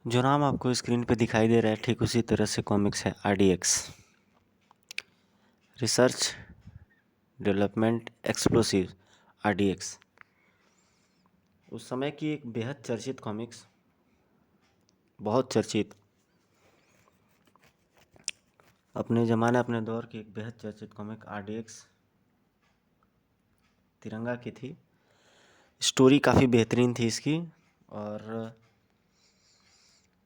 जो नाम आपको स्क्रीन पे दिखाई दे रहा है ठीक उसी तरह से कॉमिक्स है RDX। Research development explosive RDX उस समय की एक बेहद चर्चित कॉमिक्स, बहुत चर्चित, अपने ज़माने अपने दौर की एक बेहद चर्चित कॉमिक RDX तिरंगा की थी। स्टोरी काफ़ी बेहतरीन थी इसकी। और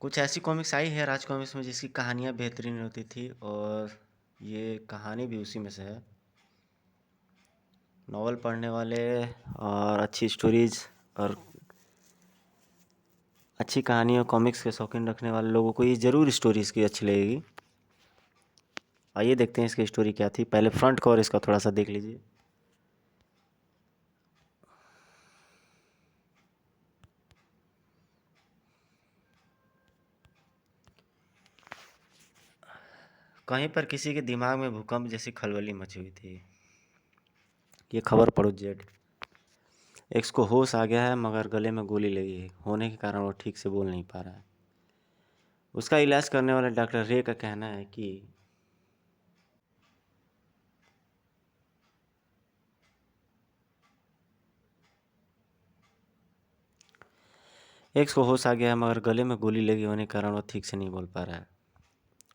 कुछ ऐसी कॉमिक्स आई है राज कॉमिक्स में जिसकी कहानियाँ बेहतरीन होती थी, और ये कहानी भी उसी में से है। नॉवल पढ़ने वाले और अच्छी स्टोरीज और अच्छी कहानी और कॉमिक्स के शौकीन रखने वाले लोगों को ये ज़रूर स्टोरी इसकी अच्छी लगेगी। आइए देखते हैं इसकी स्टोरी क्या थी। पहले फ्रंट कवर इसका थोड़ा सा देख लीजिए। कहीं पर किसी के दिमाग में भूकंप जैसी खलबली मची हुई थी। ये खबर पढ़ो जेड। एक्स को होश आ गया है मगर गले में गोली लगी है होने के कारण वो ठीक से बोल नहीं पा रहा है। उसका इलाज करने वाले डॉक्टर रे का कहना है कि एक्स को होश आ गया है मगर गले में गोली लगी होने के कारण वो ठीक से नहीं बोल पा रहा है।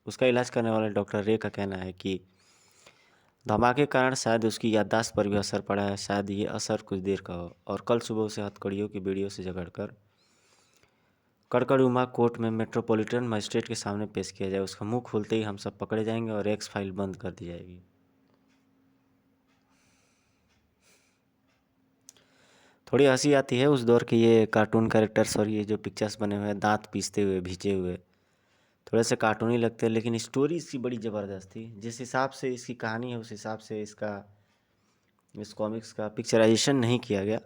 उसका इलाज करने वाले डॉक्टर रे का कहना है कि धमाके के कारण शायद उसकी याददाश्त पर भी असर पड़ा है। शायद ये असर कुछ देर का हो और कल सुबह उसे हथकड़ियों की बेड़ियों से जकड़कर कड़कड़उमा कोर्ट में मेट्रोपॉलिटन मजिस्ट्रेट के सामने पेश किया जाए। उसका मुंह खुलते ही हम सब पकड़े जाएंगे और एक्स फाइल बंद कर दी जाएगी। थोड़ी हंसी आती है उस दौर के ये कार्टून कैरेक्टर्स और ये जो पिक्चर्स बने हुए हैं दांत पीसते हुए भींचे हुए, थोड़े से कार्टूनी लगते हैं, लेकिन स्टोरी इसकी बड़ी ज़बरदस्त थी। जिस हिसाब से इसकी कहानी है उस हिसाब से इस कॉमिक्स का पिक्चराइजेशन नहीं किया गया,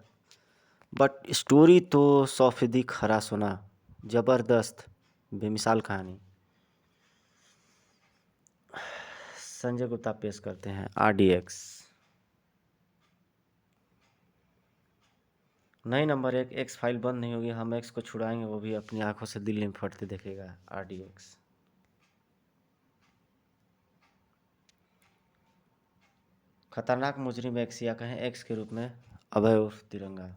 बट स्टोरी तो 100% खरा सोना, ज़बरदस्त, बेमिसाल कहानी। संजय गुप्ता पेश करते हैं RDX। नहीं, नंबर 1, एक्स फाइल बंद नहीं होगी, हम एक्स को छुड़ाएंगे, वो भी अपनी आंखों से दिल में फटते देखेगा। RDX। खतरनाक मुजरिम एक्स, या कहें एक्स के रूप में अभय उर्फ तिरंगा।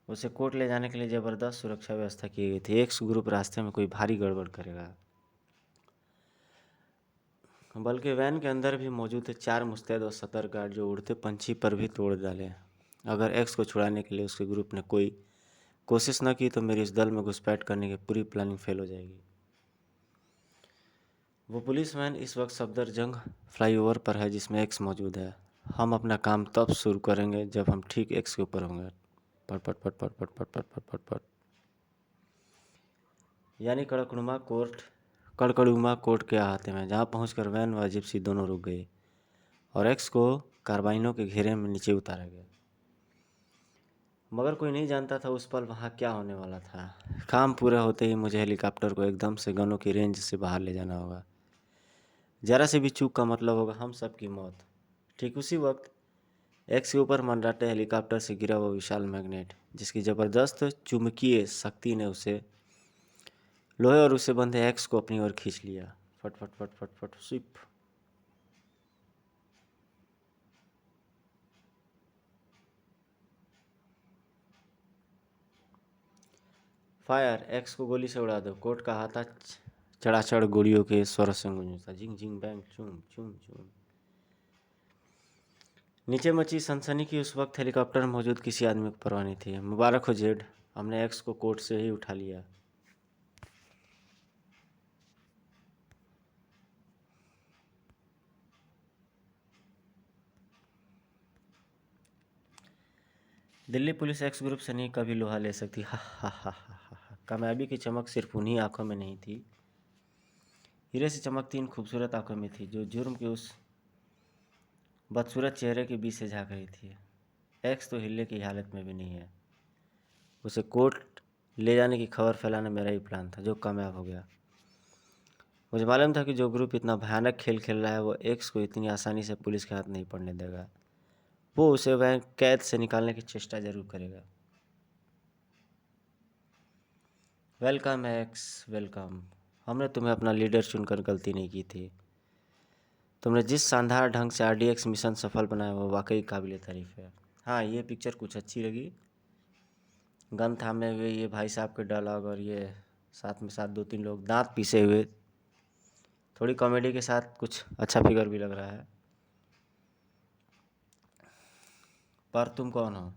उसे कोर्ट ले जाने के लिए ज़बरदस्त सुरक्षा व्यवस्था की गई थी। एक्स ग्रुप रास्ते में कोई भारी गड़बड़ करेगा, बल्कि वैन के अंदर भी मौजूद थे 4 मुस्तैद और सतर्क गार्ड जो उड़ते पंछी पर भी तोड़ डाले। अगर एक्स को छुड़ाने के लिए उसके ग्रुप ने कोई कोशिश न की तो मेरी इस दल में घुसपैठ करने की पूरी प्लानिंग फेल हो जाएगी। वो पुलिसमैन इस वक्त सफदरजंग फ्लाईओवर पर है जिसमें एक्स मौजूद है। हम अपना काम तब शुरू करेंगे जब हम ठीक एक्स के ऊपर होंगे। पट पट पट पट पट पट पट पट पट पट। यानी कड़कड़ुमा कोर्ट के अहाते में, जहाँ पहुंचकर वैन व जिप्सी दोनों रुक गए और एक्स को कार्बाइनों के घेरे में नीचे उतारा गया। मगर कोई नहीं जानता था उस पल वहाँ क्या होने वाला था। काम पूरा होते ही मुझे हेलीकॉप्टर को एकदम से गनों की रेंज से बाहर ले जाना होगा। ज़रा से भी चूक का मतलब होगा हम सब की मौत। ठीक उसी वक्त एक्स के ऊपर मंडराते हेलीकॉप्टर से गिरा वो विशाल मैग्नेट, जिसकी ज़बरदस्त चुंबकीय शक्ति ने उसे लोहे और उससे बंधे एक्स को अपनी ओर खींच लिया। फट फट फट फट फट स्विप। फायर, एक्स को गोली से उड़ा दो। कोर्ट का हाथा चढ़ाचढ़ गोलियों के स्वर से गूंजता। जिंग जिंग बैंग चूम चूम चूम। नीचे मची सनसनी की उस वक्त हेलीकॉप्टर में मौजूद किसी आदमी को परवाह नहीं थी। मुबारक हो जेड, हमने एक्स को कोर्ट से ही उठा लिया। दिल्ली पुलिस एक्स ग्रुप से नहीं कभी लोहा ले सकती। हा हा हा हा हा। कामयाबी की चमक सिर्फ उन्हीं आंखों में नहीं थी, हीरे से चमकती इन खूबसूरत आंखों में थी जो जुर्म के उस बदसूरत चेहरे के बीच से झाँक रही थी। एक्स तो हिलने की हालत में भी नहीं है। उसे कोर्ट ले जाने की खबर फैलाना मेरा ही प्लान था जो कामयाब हो गया। मुझे मालूम था कि जो ग्रुप इतना भयानक खेल खेल रहा है वो एक्स को इतनी आसानी से पुलिस के हाथ नहीं पड़ने देगा। वो उसे वह कैद से निकालने की चेष्टा जरूर करेगा। Welcome x, welcome. हमने तुम्हें अपना लीडर चुनकर गलती नहीं की थी। तुमने जिस शानदार ढंग से RDX मिशन सफल बनाया वो वाकई काबिल तारीफ है। हाँ, ये पिक्चर कुछ अच्छी लगी। गन थामे हुए ये भाई साहब के डायलॉग और ये साथ में साथ 2-3 लोग दांत पीसे हुए, थोड़ी कॉमेडी के साथ कुछ अच्छा फिगर भी लग रहा है। पर तुम कौन हो?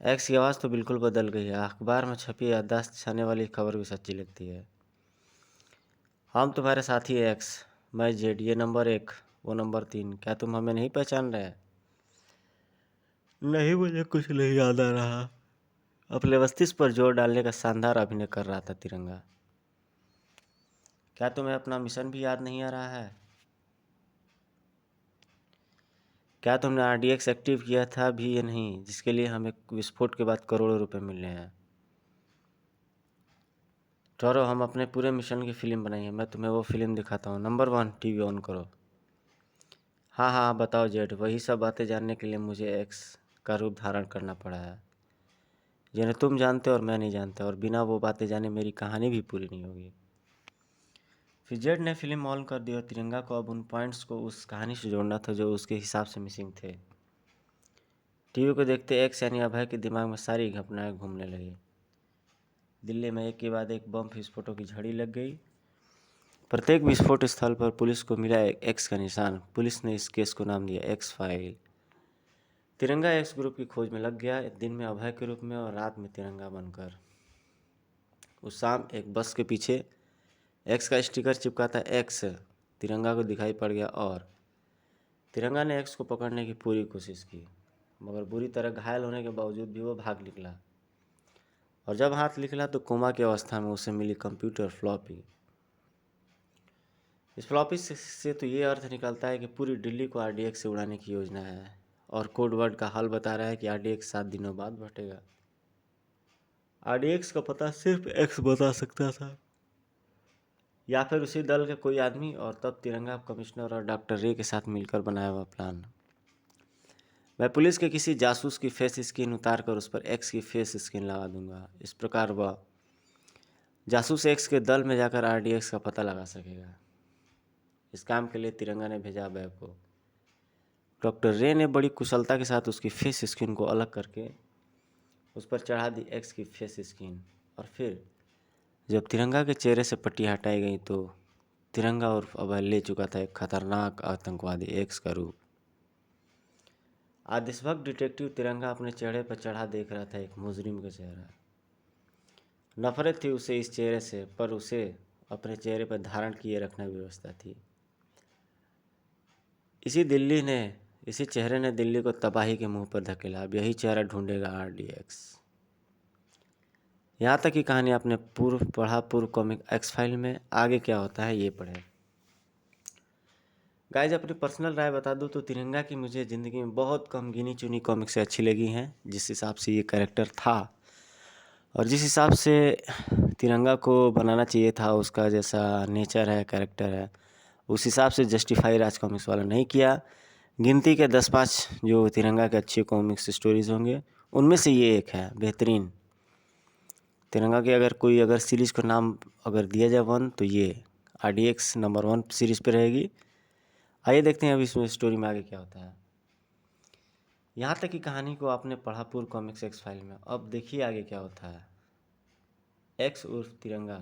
एक्स की आवाज़ तो बिल्कुल बदल गई है। अखबार में छपी याददाश्त छाने वाली खबर भी सच्ची लगती है। हम तुम्हारे साथी एक्स। मैं जेड, ये नंबर 1, वो नंबर 3। क्या तुम हमें नहीं पहचान रहे? नहीं, मुझे कुछ नहीं याद आ रहा। अपने मस्तिष्क पर जोर डालने का शानदार अभिनय कर रहा था तिरंगा। क्या तुम्हें अपना मिशन भी याद नहीं आ रहा है? क्या तुमने RDX एक्टिव किया था भी या नहीं, जिसके लिए हमें विस्फोट के बाद करोड़ों रुपए मिलने हैं? ठहरो, हम अपने पूरे मिशन की फिल्म बनाई है। मैं तुम्हें वो फिल्म दिखाता हूँ। नंबर 1, टीवी ऑन करो। हाँ हाँ, बताओ जेड। वही सब बातें जानने के लिए मुझे एक्स का रूप धारण करना पड़ा है, जिन्हें तुम जानते हो और मैं नहीं जानता, और बिना वो बातें जाने मेरी कहानी भी पूरी नहीं होगी। फिर जेड ने फिल्म ऑन कर दी और तिरंगा को अब उन पॉइंट्स को उस कहानी से जोड़ना था जो उसके हिसाब से मिसिंग थे। टीवी को देखते एक्स यानी अभय के दिमाग में सारी घटनाएं घूमने लगी। दिल्ली में एक के बाद एक बम विस्फोटों की झड़ी लग गई। प्रत्येक विस्फोट स्थल पर पुलिस को मिला एक्स का निशान। पुलिस ने इस केस को नाम दिया एक्स फाइल। तिरंगा एक्स ग्रुप की खोज में लग गया, दिन में अभय के रूप में और रात में तिरंगा बनकर। उस शाम एक बस के पीछे एक्स का स्टिकर चिपका था। एक्स तिरंगा को दिखाई पड़ गया और तिरंगा ने एक्स को पकड़ने की पूरी कोशिश की, मगर बुरी तरह घायल होने के बावजूद भी वो भाग निकला। और जब हाथ निकला तो कोमा की अवस्था में उसे मिली कंप्यूटर फ्लॉपी। इस फ्लॉपी से तो ये अर्थ निकलता है कि पूरी दिल्ली को RDX से उड़ाने की योजना है, और कोड वर्ड का हाल बता रहा है कि RDX 7 दिनों बाद बटेगा। RDX का पता सिर्फ एक्स बता सकता था, या फिर उसी दल के कोई आदमी, और तब तिरंगा कमिश्नर और डॉक्टर रे के साथ मिलकर बनाया हुआ प्लान। मैं पुलिस के किसी जासूस की फेस स्किन उतार कर उस पर एक्स की फेस स्किन लगा दूंगा। इस प्रकार वह जासूस एक्स के दल में जाकर RDX का पता लगा सकेगा। इस काम के लिए तिरंगा ने भेजा अभय को। डॉक्टर रे ने बड़ी कुशलता के साथ उसकी फेस स्किन को अलग करके उस पर चढ़ा दी एक्स की फेस स्किन। और फिर जब तिरंगा के चेहरे से पट्टी हटाई गई तो तिरंगा और अभय ले चुका था एक खतरनाक आतंकवादी एक्स का रूप। आज देशभक्त डिटेक्टिव तिरंगा अपने चेहरे पर चढ़ा देख रहा था एक मुजरिम का चेहरा। नफरत थी उसे इस चेहरे से, पर उसे अपने चेहरे पर धारण किए रखना व्यवस्था थी। इसी चेहरे ने दिल्ली को तबाही के मुंह पर धकेला। अब यही चेहरा ढूंढेगा RDX। यहाँ तक की कहानी आपने पूर्व कॉमिक एक्स फाइल में। आगे क्या होता है ये पढ़े। गाइज, अपनी पर्सनल राय बता दूँ तो तिरंगा की मुझे ज़िंदगी में बहुत कम गिनी चुनी कॉमिक से अच्छी लगी हैं। जिस हिसाब से ये कैरेक्टर था और जिस हिसाब से तिरंगा को बनाना चाहिए था, उसका जैसा नेचर है, कैरेक्टर है, उस हिसाब से जस्टिफाई राज कॉमिक्स वाला नहीं किया। गिनती के 10-5 जो तिरंगा के अच्छे कॉमिक्स स्टोरीज होंगे उनमें से ये एक है बेहतरीन। तिरंगा के अगर सीरीज़ का नाम अगर दिया जाए 1, तो ये RDX नंबर 1 सीरीज़ पे रहेगी। आइए देखते हैं अब इसमें स्टोरी में आगे क्या होता है। यहाँ तक की कहानी को आपने पढ़ा पूर्व कॉमिक्स एक्स फाइल में। अब देखिए आगे क्या होता है। एक्स उर्फ तिरंगा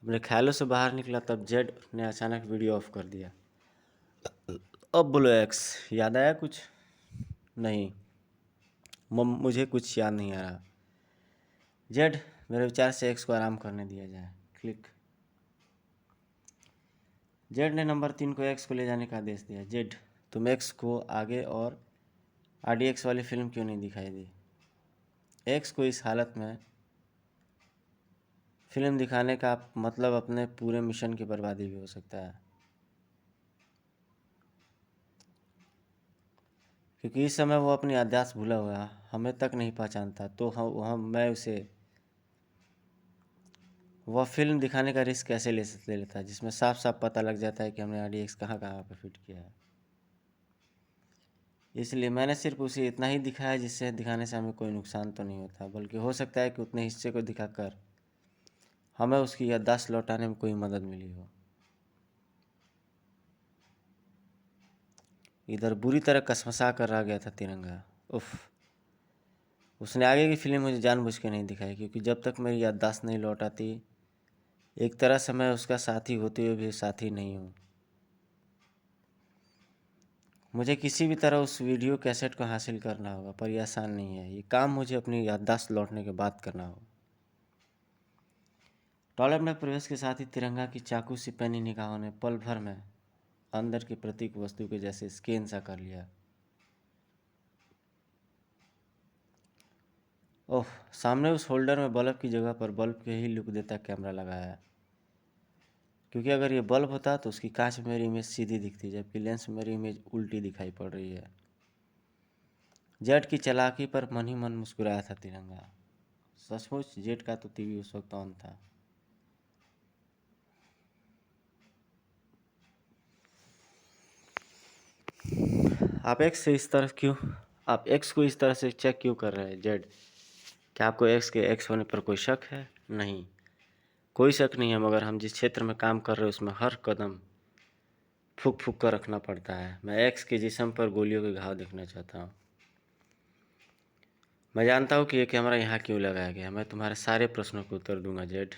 अपने ख्यालों से बाहर निकला, तब जेड ने अचानक वीडियो ऑफ कर दिया। अब बोलो एक्स, याद आया कुछ? नहीं, मुझे कुछ याद नहीं आ रहा। जेड, मेरे विचार से एक्स को आराम करने दिया जाए। क्लिक। जेड ने नंबर 3 को एक्स को ले जाने का आदेश दिया। जेड, तुम एक्स को आगे और RDX वाली फिल्म क्यों नहीं दिखाई दी? एक्स को इस हालत में फिल्म दिखाने का मतलब अपने पूरे मिशन की बर्बादी भी हो सकता है, क्योंकि इस समय वो अपनी याददाश्त भूला हुआ है, हमें तक नहीं पहचानता। तो मैं उसे वह फिल्म दिखाने का रिस्क कैसे ले लेता है जिसमें साफ साफ पता लग जाता है कि हमने RDX कहाँ कहाँ पर फिट किया है। इसलिए मैंने सिर्फ उसे इतना ही दिखाया जिससे दिखाने से हमें कोई नुकसान तो नहीं होता, बल्कि हो सकता है कि उतने हिस्से को दिखाकर हमें उसकी याददाश्त लौटाने में कोई मदद मिली हो। इधर बुरी तरह कसमसा कर रह गया था तिरंगा। उफ, उसने आगे की फिल्म मुझे जानबूझ के नहीं दिखाई, क्योंकि जब तक मेरी याददाश्त नहीं लौट आती, एक तरह से मैं उसका साथी होते हुए भी साथी नहीं हूँ। मुझे किसी भी तरह उस वीडियो कैसेट को हासिल करना होगा, पर यह आसान नहीं है। ये काम मुझे अपनी याददाश्त लौटने के बाद करना होगा। टॉयलेट में प्रवेश के साथ ही तिरंगा की चाकू सी पैनी निगाहों ने पल भर में अंदर की प्रतीक वस्तु के जैसे स्कैन सा कर लिया। ओह, सामने उस होल्डर में बल्ब की जगह पर बल्ब के ही लुक देता कैमरा लगाया है। क्योंकि अगर ये बल्ब होता तो उसकी कांच में मेरी इमेज सीधी दिखती, जबकि लेंस में मेरी इमेज उल्टी दिखाई पड़ रही है। जेट की चालाकी पर मन ही मन मुस्कुराया था तिरंगा। सचमुच जेट का तो टीवी उस वक्त ऑन था। आप एक्स को इस तरह से चेक क्यों कर रहे हैं जेड? क्या आपको एक्स के एक्स होने पर कोई शक है? नहीं, कोई शक नहीं है, मगर हम जिस क्षेत्र में काम कर रहे हैं उसमें हर कदम फूक फूक कर रखना पड़ता है। मैं एक्स के जिस्म पर गोलियों के घाव देखना चाहता हूँ। मैं जानता हूँ कि ये कैमरा यहाँ क्यों लगाया गया। मैं तुम्हारे सारे प्रश्नों का उत्तर दूंगा जेड।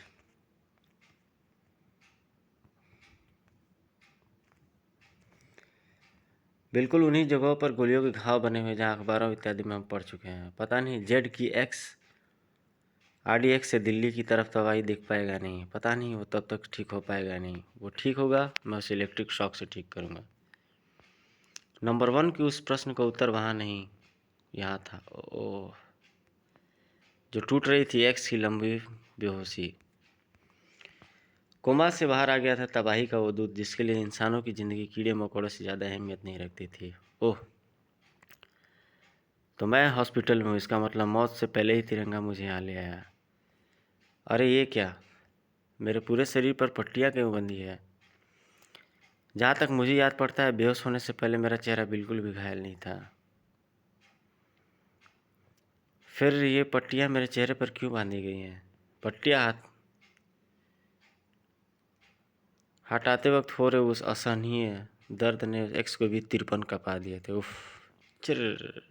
बिल्कुल उन्हीं जगहों पर गोलियों के घाव बने हुए जहाँ अखबारों इत्यादि में हम पढ़ चुके हैं। पता नहीं जेड की एक्स RDX से दिल्ली की तरफ तबाही देख पाएगा नहीं। पता नहीं वो तब तक ठीक हो पाएगा नहीं। वो ठीक होगा, मैं उसे इलेक्ट्रिक शॉक से ठीक करूँगा। नंबर 1 की उस प्रश्न का उत्तर वहाँ नहीं, यहाँ था। ओह, जो टूट रही थी एक्स की लंबी बेहोशी। कोमा से बाहर आ गया था तबाही का वो दूत, जिसके लिए इंसानों की ज़िंदगी कीड़े मकोड़ों से ज़्यादा अहमियत नहीं रखती थी। ओह, तो मैं हॉस्पिटल में हूँ, इसका मतलब मौत से पहले ही तिरंगा मुझे यहाँ ले आया। अरे ये क्या, मेरे पूरे शरीर पर पट्टियाँ क्यों बंधी है? जहाँ तक मुझे याद पड़ता है, बेहोश होने से पहले मेरा चेहरा बिल्कुल भी घायल नहीं था। फिर ये पट्टियाँ मेरे चेहरे पर क्यों बांधी गई हैं? पट्टियाँ हटाते वक्त हो रहे उस असहनीय दर्द ने एक्स को भी तिरपन कपा दिए थे। उफ, चिर।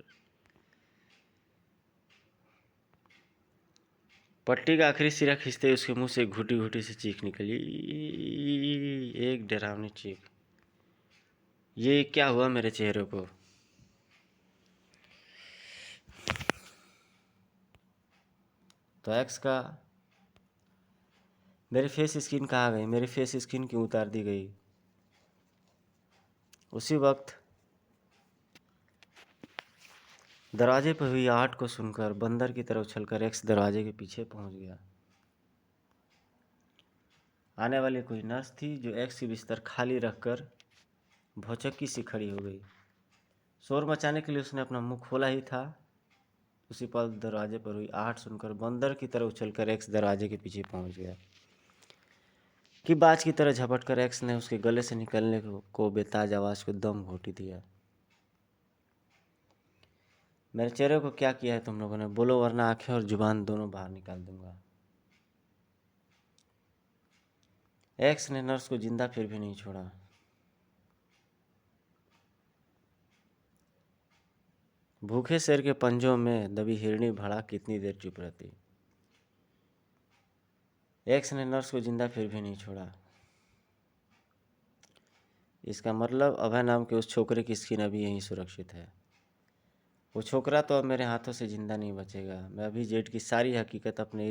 पट्टी का आखिरी सिरा खींचते उसके मुंह से घुटी घुटी से चीख निकली, एक डरावनी चीख। ये क्या हुआ मेरे चेहरे को? तो एक्स का मेरी फेस स्किन कहाँ गई? मेरी फेस स्किन क्यों उतार दी गई? उसी वक्त दरवाजे पर हुई आहट को सुनकर बंदर की तरह उछलकर एक्स दरवाजे के पीछे पहुंच गया। आने वाली कोई नर्स थी जो एक्स की बिस्तर खाली रखकर भौचक्की सी खड़ी हो गई। शोर मचाने के लिए उसने अपना मुंह खोला ही था, उसी पल दरवाजे पर हुई आहट सुनकर बंदर की तरह उछलकर एक्स दरवाजे के पीछे पहुंच गया। कि बाज की तरह झपटकर एक्स ने उसके गले से निकलने को बेताज आवाज को दम घोटी दिया। मेरे चेहरे को क्या किया है तुम लोगों ने? बोलो, वरना आंखें और जुबान दोनों बाहर निकाल दूंगा। एक्स ने नर्स को जिंदा फिर भी नहीं छोड़ा। भूखे शेर के पंजों में दबी हिरनी भड़ा कितनी देर चुप रहती। एक्स ने नर्स को जिंदा फिर भी नहीं छोड़ा। इसका मतलब अभय नाम के उस छोकरे की स्किन अभी यहीं सुरक्षित है। वो छोकरा तो अब मेरे हाथों से जिंदा नहीं बचेगा। मैं अभी जेड की सारी हकीकत अपने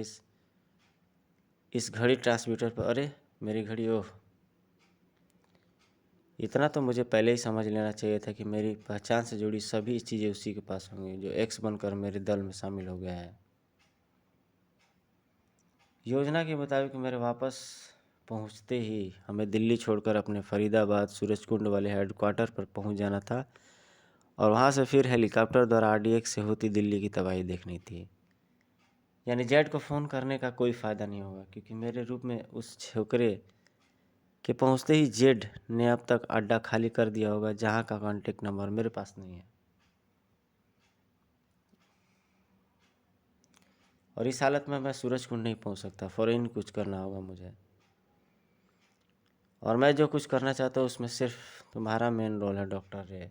इस घड़ी ट्रांसमीटर पर। अरे मेरी घड़ी! ओह, इतना तो मुझे पहले ही समझ लेना चाहिए था कि मेरी पहचान से जुड़ी सभी चीज़ें उसी के पास होंगी, जो एक्स बनकर मेरे दल में शामिल हो गया है। योजना के मुताबिक मेरे वापस पहुंचते ही हमें दिल्ली छोड़कर अपने फरीदाबाद सूरजकुंड वाले हेडक्वार्टर पर पहुंच जाना था, और वहां से फिर हेलीकॉप्टर द्वारा RDX से होती दिल्ली की तबाही देखनी थी। यानी जेड को फ़ोन करने का कोई फ़ायदा नहीं होगा, क्योंकि मेरे रूप में उस छोकरे के पहुंचते ही जेड ने अब तक अड्डा खाली कर दिया होगा, जहां का कॉन्टेक्ट नंबर मेरे पास नहीं है। और इस हालत में मैं सूरज कुंड नहीं पहुंच सकता। फ़ौरन कुछ करना होगा मुझे, और मैं जो कुछ करना चाहता हूँ उसमें सिर्फ तुम्हारा मेन रोल है डॉक्टर रे।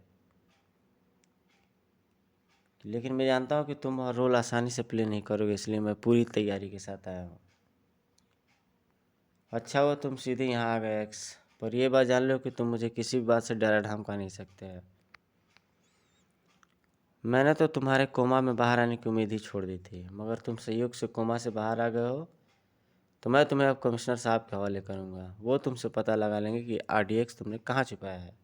लेकिन मैं जानता हूँ कि तुम रोल आसानी से प्ले नहीं करोगे, इसलिए मैं पूरी तैयारी के साथ आया हूँ। अच्छा हुआ तुम सीधे यहाँ आ गए एक्स, पर यह बात जान लो कि तुम मुझे किसी भी बात से डरा धमका नहीं सकते हैं। मैंने तो तुम्हारे कोमा में बाहर आने की उम्मीद ही छोड़ दी थी, मगर तुम संयोग से कोमा से बाहर आ गए हो, तो मैं तुम्हें अब कमिश्नर साहब के हवाले करूँगा। वो तुमसे पता लगा लेंगे कि RDX तुमने कहाँ छुपाया है।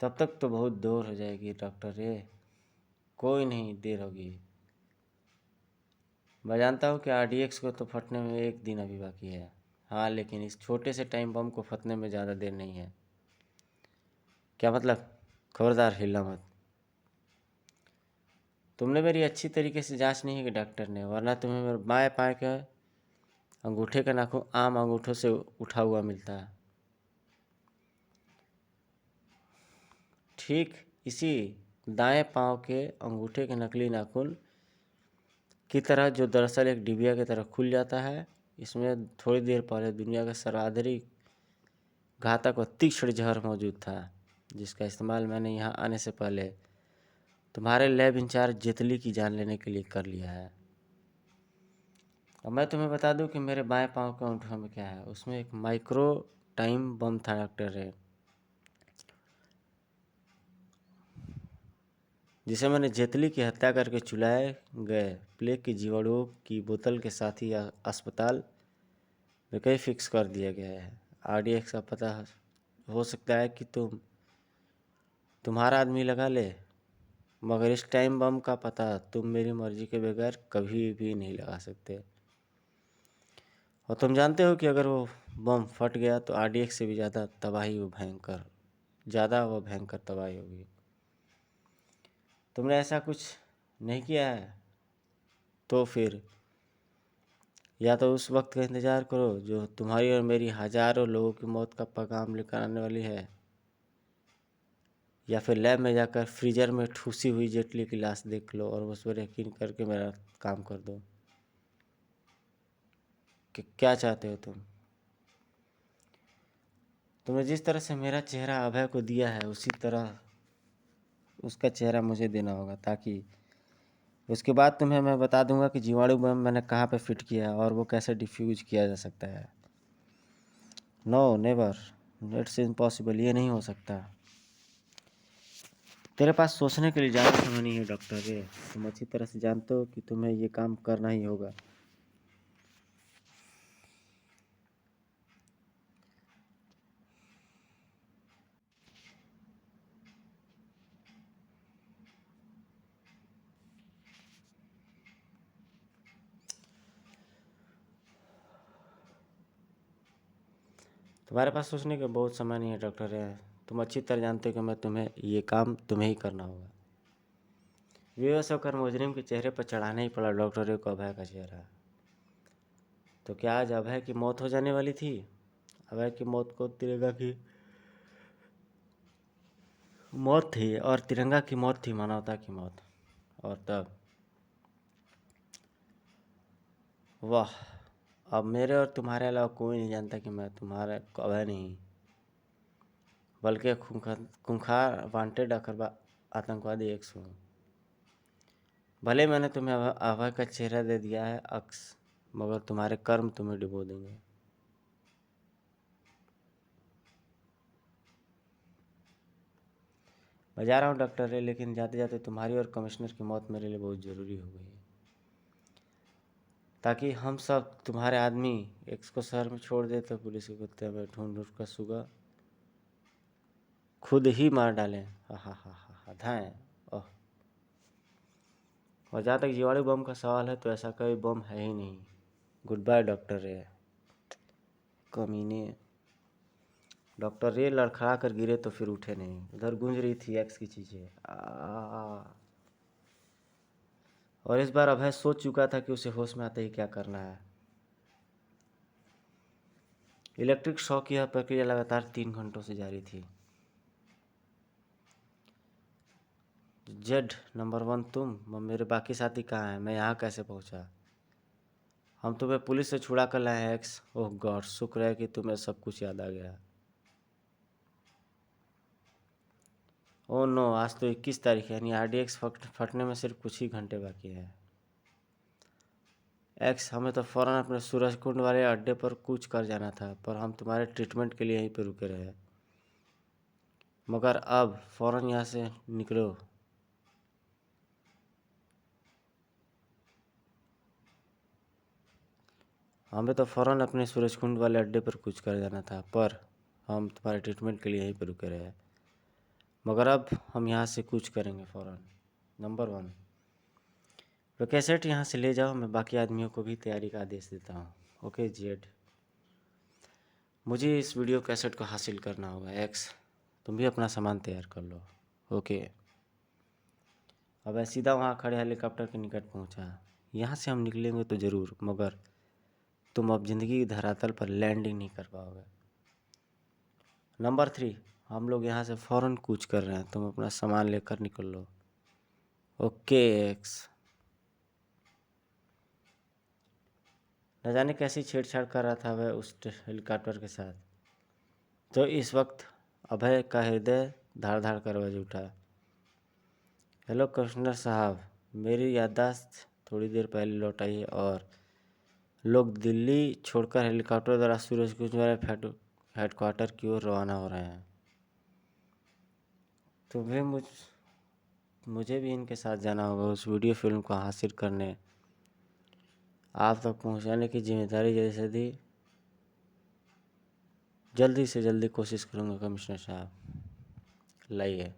तब तक तो बहुत देर हो जाएगी डॉक्टर रे। कोई नहीं, देर होगी। मैं जानता हूँ कि RDX को तो फटने में एक दिन अभी बाकी है। हाँ, लेकिन इस छोटे से टाइम बम को फटने में ज़्यादा देर नहीं है। क्या मतलब? खबरदार हिलना मत। तुमने मेरी अच्छी तरीके से जांच नहीं की डॉक्टर ने, वरना तुम्हें मेरे बाएं पाँव के अंगूठे का नाखून आम अंगूठों से उठा हुआ मिलता है। ठीक इसी दाएं पाँव के अंगूठे के नकली नाखून की तरह, जो दरअसल एक डिबिया की तरह खुल जाता है। इसमें थोड़ी देर पहले दुनिया का सर्वाधिक घातक और तीक्ष्ण जहर मौजूद था, जिसका इस्तेमाल मैंने यहाँ आने से पहले तुम्हारे लैब इंचार्ज जेतली की जान लेने के लिए कर लिया है। और मैं तुम्हें बता दूं कि मेरे बाएं पाँव के अंगूठे में क्या है। उसमें एक माइक्रो टाइम बम था डॉक्टर रे, जिसे मैंने जेतली की हत्या करके चुलाए गए प्लेग की जीवाणुओं की बोतल के साथ ही अस्पताल में कहीं फिक्स कर दिया गया है। RDX का पता हो सकता है कि तुम्हारा आदमी लगा ले, मगर इस टाइम बम का पता तुम मेरी मर्जी के बगैर कभी भी नहीं लगा सकते। और तुम जानते हो कि अगर वो बम फट गया तो RDX से भी ज़्यादा वो भयंकर तबाही होगी। तुमने ऐसा कुछ नहीं किया है, तो फिर या तो उस वक्त का इंतज़ार करो जो तुम्हारी और मेरी हज़ारों लोगों की मौत का पैगाम लेकर आने वाली है, या फिर लैब में जाकर फ्रीजर में ठूसी हुई जेटली की लाश देख लो और उस पर यकीन करके मेरा काम कर दो। कि क्या चाहते हो तुमने जिस तरह से मेरा चेहरा अभय को दिया है, उसी तरह उसका चेहरा मुझे देना होगा, ताकि उसके बाद तुम्हें मैं बता दूंगा कि जीवाणु बम मैंने कहाँ पे फिट किया है और वो कैसे डिफ्यूज किया जा सकता है। नो नेवर, इट्स इम्पॉसिबल, ये नहीं हो सकता। तेरे पास सोचने के लिए ज़्यादा समय नहीं है डॉक्टर रे। तुम अच्छी तरह से जानते हो कि तुम्हें ये काम करना ही होगा। तुम्हारे पास सोचने का बहुत समय नहीं है डॉक्टर रे। तुम अच्छी तरह जानते हो कि ये काम तुम्हें ही करना होगा। बेहोश होकर मुजरिम के चेहरे पर चढ़ाना ही पड़ा डॉक्टर रे को अभय का चेहरा। तो क्या आज अभय की मौत हो जाने वाली थी? अभय की मौत को तिरंगा की मौत थी, और तिरंगा की मौत थी मानवता की मौत। और तब वाह, अब मेरे और तुम्हारे अलावा कोई नहीं जानता कि मैं तुम्हारा अभय नहीं, बल्कि खूंखार वांटेड आतंकवादी एक्स हूँ। भले मैंने तुम्हें अभय का चेहरा दे दिया है अक्स, मगर तुम्हारे कर्म तुम्हें डुबो देंगे। मैं जा रहा हूँ डॉक्टर रे, लेकिन जाते जाते तुम्हारी और कमिश्नर की मौत मेरे लिए बहुत ज़रूरी हो गई है, ताकि हम सब तुम्हारे आदमी एक्स को शहर में छोड़ दे तो पुलिस के कुत्ते में ढूंढ ढूंढ कर सुगा खुद ही मार डालें। हा हा हा हा हा धाएँ। ओह, और जहाँ तक जीवाणु बम का सवाल है, तो ऐसा कोई बम है ही नहीं। गुड बाय डॉक्टर रे। कमीने। डॉक्टर रे लड़खड़ा कर गिरे तो फिर उठे नहीं। उधर गूंज रही थी एक्स की चीज़ें। और इस बार अभय सोच चुका था कि उसे होश में आते ही क्या करना है। इलेक्ट्रिक शॉक की यह प्रक्रिया लगातार 3 घंटों से जारी थी। जेड नंबर 1 तुम, मेरे बाकी साथी कहाँ हैं? मैं यहाँ कैसे पहुँचा? हम तुम्हें पुलिस से छुड़ा कर लाए हैं एक्स। ओह गॉड, शुक्र है कि तुम्हें सब कुछ याद आ गया। ओह नो, आज तो 21 तारीख है, यानी आरडीएक्स फटने में सिर्फ कुछ ही घंटे बाकी हैं। एक्स, हमें तो फ़ौरन अपने सूरज कुंड वाले अड्डे पर कूच कर जाना था, पर हम तुम्हारे ट्रीटमेंट के लिए यहीं पर रुके रहे। मगर अब फ़ौरन यहाँ से निकलो। हमें तो फ़ौरन अपने सूरज कुंड वाले अड्डे पर कूच कर जाना था, पर हम तुम्हारे ट्रीटमेंट के लिए यहीं पर रुके रहे। मगर अब हम यहाँ से कूच करेंगे फ़ौरन। नंबर 1, वे कैसेट यहाँ से ले जाओ, मैं बाकी आदमियों को भी तैयारी का आदेश देता हूँ। ओके जेड, मुझे इस वीडियो कैसेट को हासिल करना होगा। एक्स, तुम भी अपना सामान तैयार कर लो। ओके। अब मैं सीधा वहाँ खड़े हेलीकॉप्टर के निकट पहुँचा। यहाँ से हम निकलेंगे तो ज़रूर, मगर तुम अब ज़िंदगी की धरातल पर लैंडिंग नहीं कर पाओगे। नंबर 3, हम लोग यहाँ से फ़ौरन कूच कर रहे हैं, तुम अपना सामान लेकर निकल लो। Okay x. न जाने कैसी छेड़छाड़ कर रहा था वह उस हेलीकॉप्टर के साथ, तो इस वक्त अभय का हृदय धाड़ धाड़ कर बज उठा। हेलो कमिश्नर साहब, मेरी याददाश्त थोड़ी देर पहले लौट आई है और लोग दिल्ली छोड़कर हेलीकॉप्टर द्वारा सूरजकुंज वाले हेडक्वार्टर की ओर रवाना हो रहे हैं। तुम्हें मुझे भी इनके साथ जाना होगा उस वीडियो फिल्म को हासिल करने। आप तक पहुंचाने की जिम्मेदारी जल्दी से जल्दी कोशिश करूंगा कमिश्नर साहब। लाइए।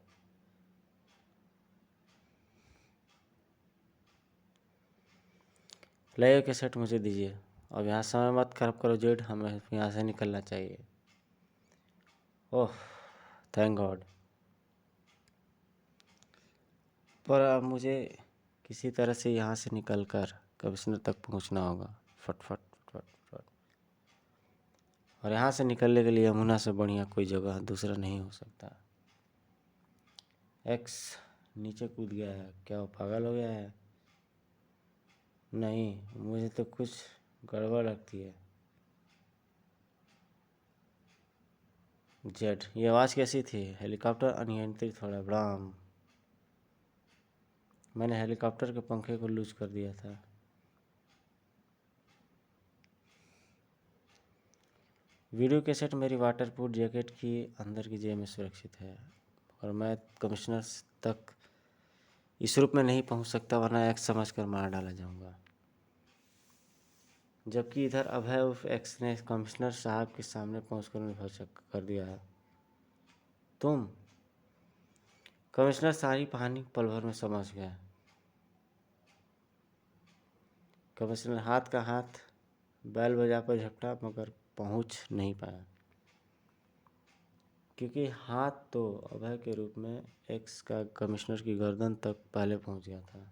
लाइए कैसेट मुझे दीजिए। अब यहाँ समय मत खराब करो जेड, हमें यहाँ से निकलना चाहिए। Oh thank God. पर अब मुझे किसी तरह से यहाँ से निकलकर कमिश्नर तक पहुँचना होगा। फट फट फट फट। और यहाँ से निकलने के लिए यमुना से बढ़िया कोई जगह दूसरा नहीं हो सकता। एक्स नीचे कूद गया है, क्या वो पागल हो गया है? नहीं, मुझे तो कुछ गड़बड़ लगती है। जेड, ये आवाज़ कैसी थी? हेलीकॉप्टर अनियंत्रित हो रहा है। ब्राम, मैंने हेलीकॉप्टर के पंखे को लूज कर दिया था। वीडियो कैसेट मेरी वाटरप्रूफ जैकेट की अंदर की जेब में सुरक्षित है, और मैं कमिश्नर तक इस रूप में नहीं पहुंच सकता, वरना एक्स समझकर मार डाला जाऊंगा। जबकि इधर अभय उर्फ एक्स ने कमिश्नर साहब के सामने पहुंचकर उन्हें भौचक कर दिया है। तुम? कमिश्नर सारी कहानी पल भर में समझ गया। कमिश्नर हाथ बैल बजा पर झपटा, मगर पहुंच नहीं पाया, क्योंकि हाथ तो अभय के रूप में एक्स का कमिश्नर की गर्दन तक पहले पहुंच गया था।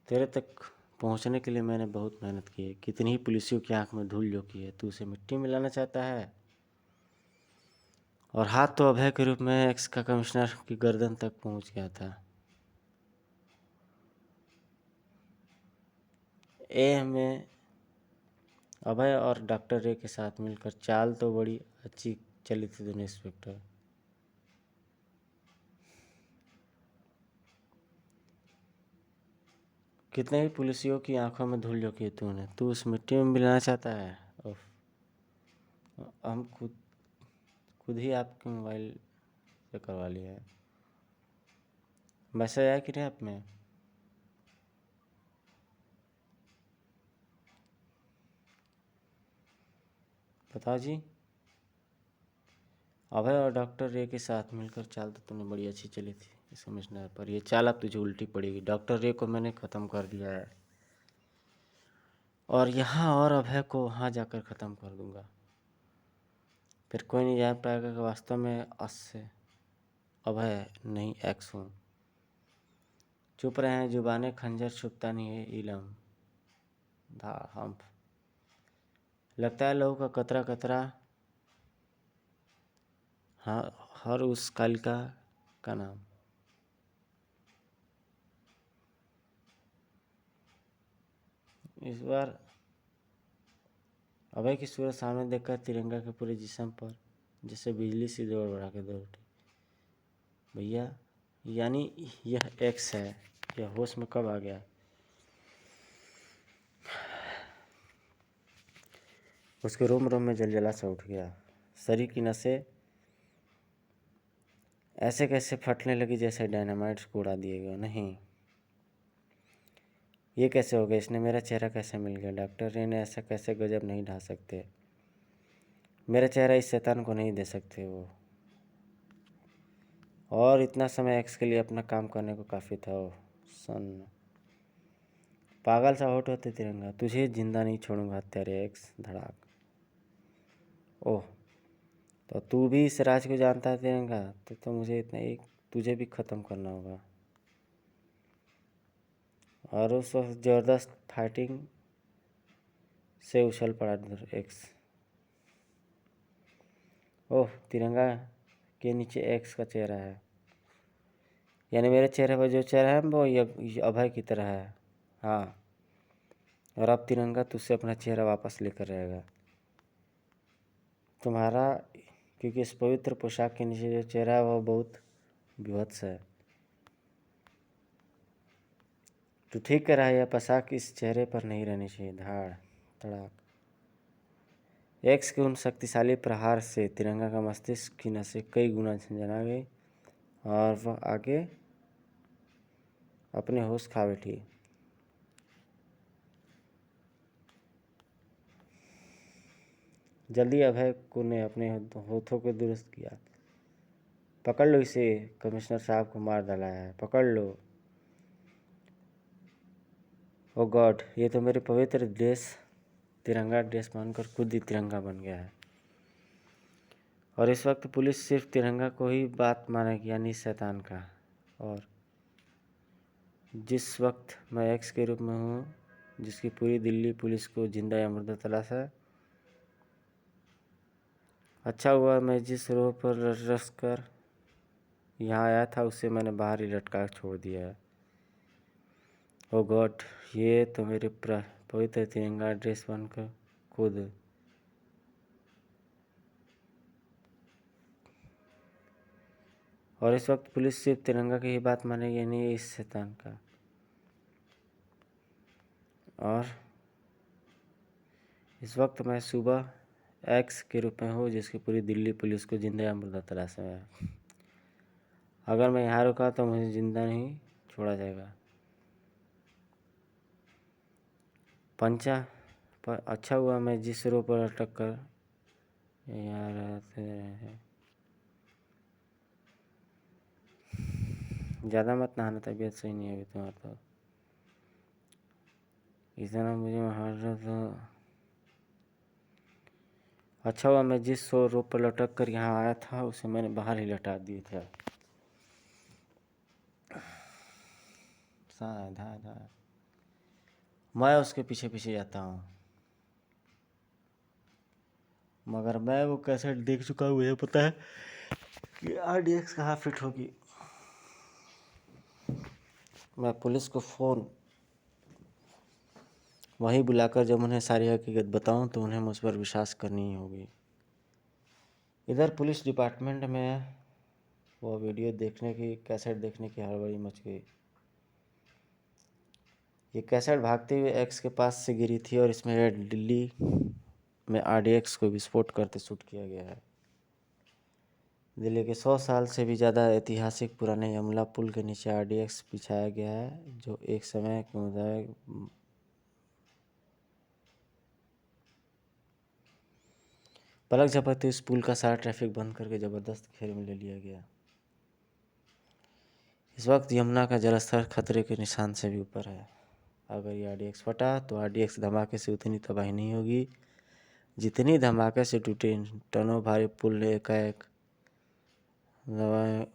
तेरे तक पहुंचने के लिए मैंने बहुत मेहनत की है। कितनी ही पुलिसियों की आंख में धूल झोंकी है, तू उसे मिट्टी में लाना चाहता है? और हाथ तो अभय के रूप में एक्स का कमिश्नर की गर्दन तक पहुंच गया था। ए में अभय और डॉक्टर रे के साथ मिलकर चाल तो बड़ी अच्छी चली थी दोनों इंस्पेक्टर। कितने ही पुलिसियों की आंखों में धूल झोंकी तूने, तू उस मिट्टी में मिलाना चाहता है? उफ, हम खुद ही आपके मोबाइल से करवा लिए हैं। मैसेज आया कि नहीं आप में? बताओ जी। अभय और डॉक्टर रे के साथ मिलकर चाल तो तुमने बड़ी अच्छी चली थी इस कमिश्नर पर, यह चाल अब तुझे उल्टी पड़ेगी। डॉक्टर रे को मैंने ख़त्म कर दिया है, और यहाँ और अभय को वहाँ जाकर ख़त्म कर दूंगा। फिर कोई नहीं जान पाएगा कि वास्तव में अभय नहीं एक्स हूँ। चुप रहें, जुबाने खंजर छुपता नहीं है इलम। धा हम लगता है लहू का कतरा कतरा हाँ, हर उस कालिका का नाम। इस बार अभय की सूरत सामने देखकर तिरंगा के पूरे जिस्म पर जैसे बिजली सी दौड़ बढ़ा के दौड़ उठी। भैया, यानी यह एक्स है। यह होश में कब आ गया? उसके रोम रोम में जलजला सा उठ गया। शरीर की नसें ऐसे कैसे फटने लगी जैसे डायनामाइट को उड़ा दिए गए। नहीं, ये कैसे हो गया? इसने मेरा चेहरा कैसे मिल गया? डॉक्टर ने ऐसा कैसे गजब नहीं ढा सकते? मेरा चेहरा इस शैतान को नहीं दे सकते वो। और इतना समय एक्स के लिए अपना काम करने को काफ़ी था। ओह सन, पागल सा होठ होते तिरंगा, तुझे जिंदा नहीं छोड़ूंगा तेरे एक्स। धड़ाक। ओह, तो तू भी इस राज को जानता है तिरंगा? तो मुझे इतना एक तुझे भी ख़त्म करना होगा। और उस वक्त ज़बरदस्त फाइटिंग से उछल पड़ा एक्स। ओह, तिरंगा के नीचे एक्स का चेहरा है। यानी मेरे चेहरे पर जो चेहरा है वो ये अभय की तरह है। हाँ, और अब तिरंगा तुझसे अपना चेहरा वापस लेकर रहेगा तुम्हारा, क्योंकि इस पवित्र पोशाक के नीचे जो चेहरा है वह बहुत विभत्स है। तू ठीक कह रहा है, यह पोशाक इस चेहरे पर नहीं रहनी चाहिए। धाड़ धड़ाक। एक्स के उन शक्तिशाली प्रहार से तिरंगा का मस्तिष्क की नसें कई गुना झंझना गई और वह आगे अपने होश खा बैठी। जल्दी अभय को ने अपने होठों को दुरुस्त किया। पकड़ लो इसे, कमिश्नर साहब को मार डाला है, पकड़ लो। ओ गॉड, ये तो मेरे पवित्र ड्रेस तिरंगा ड्रेस पहनकर खुद ही तिरंगा बन गया है। और इस वक्त पुलिस सिर्फ तिरंगा को ही बात मानेगी, यानी शैतान का। और जिस वक्त मैं एक्स के रूप में हूँ, जिसकी पूरी दिल्ली पुलिस को जिंदा या मुर्दा तलाश है। अच्छा हुआ मैं जिस रोह पर रस कर यहाँ आया था उसे मैंने बाहर ही लटका छोड़ दिया है। ओ गॉड, ये तो मेरे पवित्र तिरंगा ड्रेस बनकर खुद। और इस वक्त पुलिस सिर्फ तिरंगा की ही बात मानेगी, यानी इस शैतान का। और इस वक्त मैं सुबह एक्स के रूप में हूँ, जिसकी पूरी दिल्ली पुलिस को जिंदा या मुर्दा तलाश है। अगर मैं यहाँ रुका तो मुझे जिंदा नहीं छोड़ा जाएगा। पंचा पर अच्छा हुआ मैं जिस रो पर अटक कर यहाँ रहते हैं। ज़्यादा मत नहाना, तबीयत सही नहीं है अभी तुम्हारा तो। इतना मुझे महारत तो। अच्छा हुआ मैं जिस रोप पर लटक कर यहाँ आया था उसे मैंने बाहर ही लटा दिए थे। मैं उसके पीछे पीछे जाता हूँ, मगर मैं वो कैसेट देख चुका हूँ। मुझे पता है कि RDX कहाँ फिट होगी। मैं पुलिस को फ़ोन वहीं बुलाकर जब उन्हें सारी हकीकत बताऊं तो उन्हें मुझ पर विश्वास करनी ही होगी। इधर पुलिस डिपार्टमेंट में वो वीडियो देखने की कैसेट देखने की हड़बड़ी मच गई। ये कैसेट भागते हुए एक्स के पास से गिरी थी और इसमें दिल्ली में RDX को विस्फोट करते शूट किया गया है। दिल्ली के 100 साल से भी ज़्यादा ऐतिहासिक पुराने यमुना पुल के नीचे RDX बिछाया गया है, जो एक समय के मुताबिक पलक झपकते इस पुल का सारा ट्रैफिक बंद करके ज़बरदस्त घेरे में ले लिया गया। इस वक्त यमुना का जलस्तर खतरे के निशान से भी ऊपर है। अगर ये RDX फटा तो RDX धमाके से उतनी तबाही नहीं होगी जितनी धमाके से टूटे टनों भारी पुल ने एकाएक दबाए।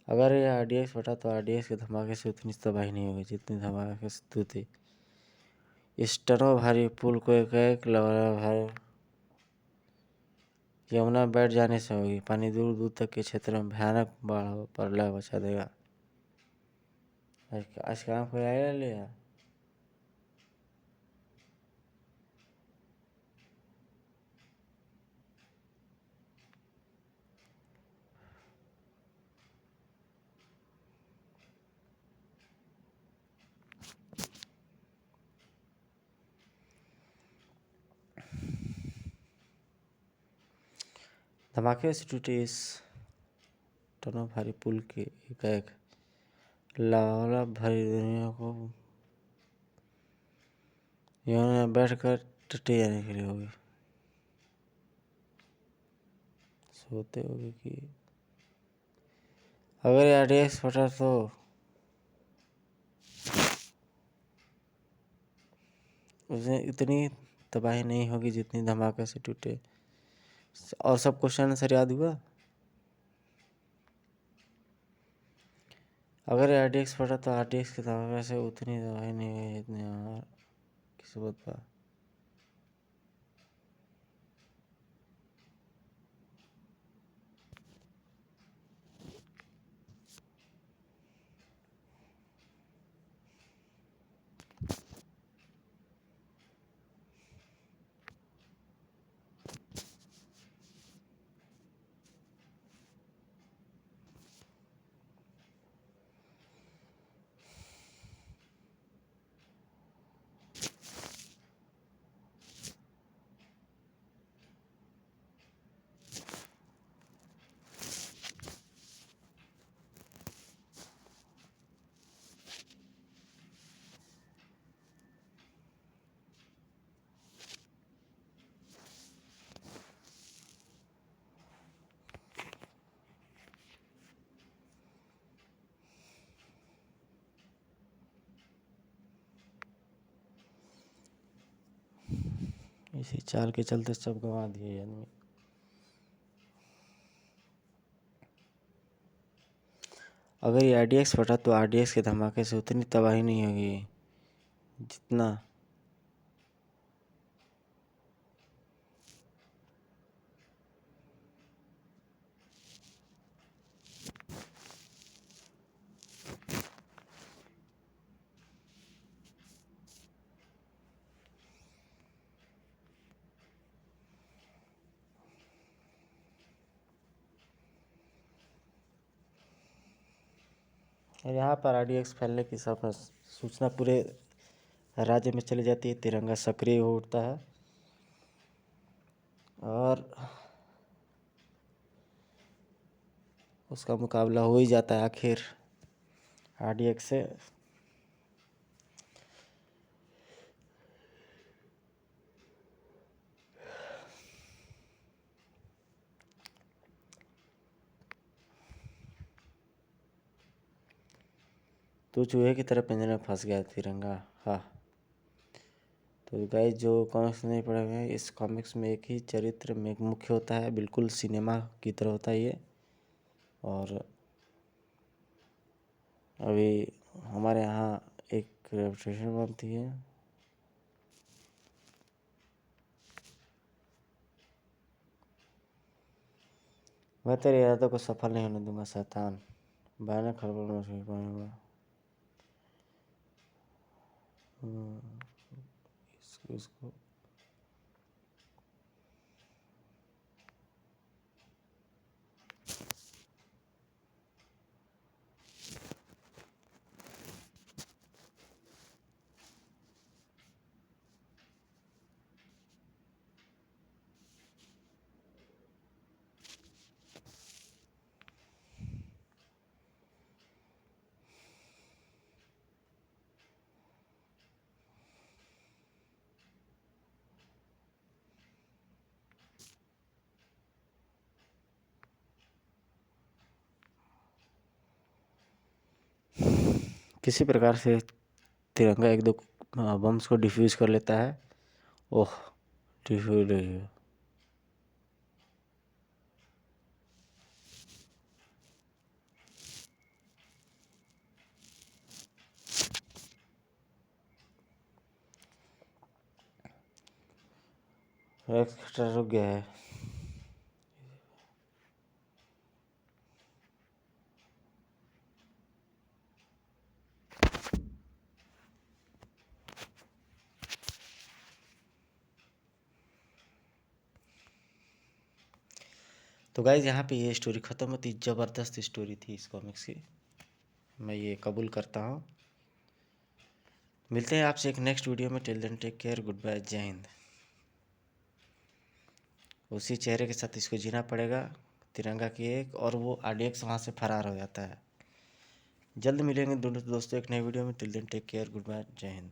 अगर ये RDX फटा तो RDX के धमाके से उतनी तबाही नहीं होगी जितनी धमाके से तूते इस टनों भारी पुल को एक लगा भारी यमुना बैठ जाने से होगी। पानी दूर दूर तक के क्षेत्र में भयानक बाढ़ प्रलय मचा देगा। आज काम कोई आया लिया धमाके से टूटे इस टनों भारी पुल के एक लावा भरी दुनिया को यमुना बैठकर टट्टी जाने के लिए होगी। सोते होगी कि अगर RDX फटा तो उसमें इतनी तबाही नहीं होगी जितनी धमाके से टूटे। और सब क्वेश्चन आंसर याद हुआ। अगर RDX फटा तो RDX के धमाके से उतनी तबाही नहीं होगी जितनी किस्मत पर इसी चाल के चलते सब गंवा दिए आदमी। अगर ये RDX फटा तो RDX के धमाके से उतनी तबाही नहीं होगी जितना यहाँ पर RDX फैलने की सब सूचना पूरे राज्य में चली जाती है। तिरंगा सक्रिय हो उठता है और उसका मुकाबला हो ही जाता है आखिर RDX से। तो चूहे की तरह पिंजरे में फंस गया तिरंगा। हाँ, तो गाइस जो कॉमिक्स नहीं पढ़े हुए हैं, इस कॉमिक्स में एक ही चरित्र में मुख्य होता है, बिल्कुल सिनेमा की तरह होता है ये। और अभी हमारे यहाँ एक रेपुटेशन बनती है। मैं तेरे इरादों को सफल नहीं होने दूंगा शैतान। भयानक खलबल मच गई। इसको किसी प्रकार से तिरंगा एक दो बम्स को डिफ्यूज कर लेता है। ओह, डिफ्यूज नहीं है। एक्स्ट्रा रुक गया है। तो गाइज यहाँ पे ये स्टोरी ख़त्म होती। ज़बरदस्त स्टोरी थी इस कॉमिक्स की, मैं ये कबूल करता हूँ। मिलते हैं आपसे एक नेक्स्ट वीडियो में। Till then take care, good bye, जय हिंद। उसी चेहरे के साथ इसको जीना पड़ेगा, तिरंगा की एक, और वो RDX वहाँ से फरार हो जाता है। जल्द मिलेंगे दोस्तों एक नई वीडियो में। Till then take care, good bye, जय हिंद।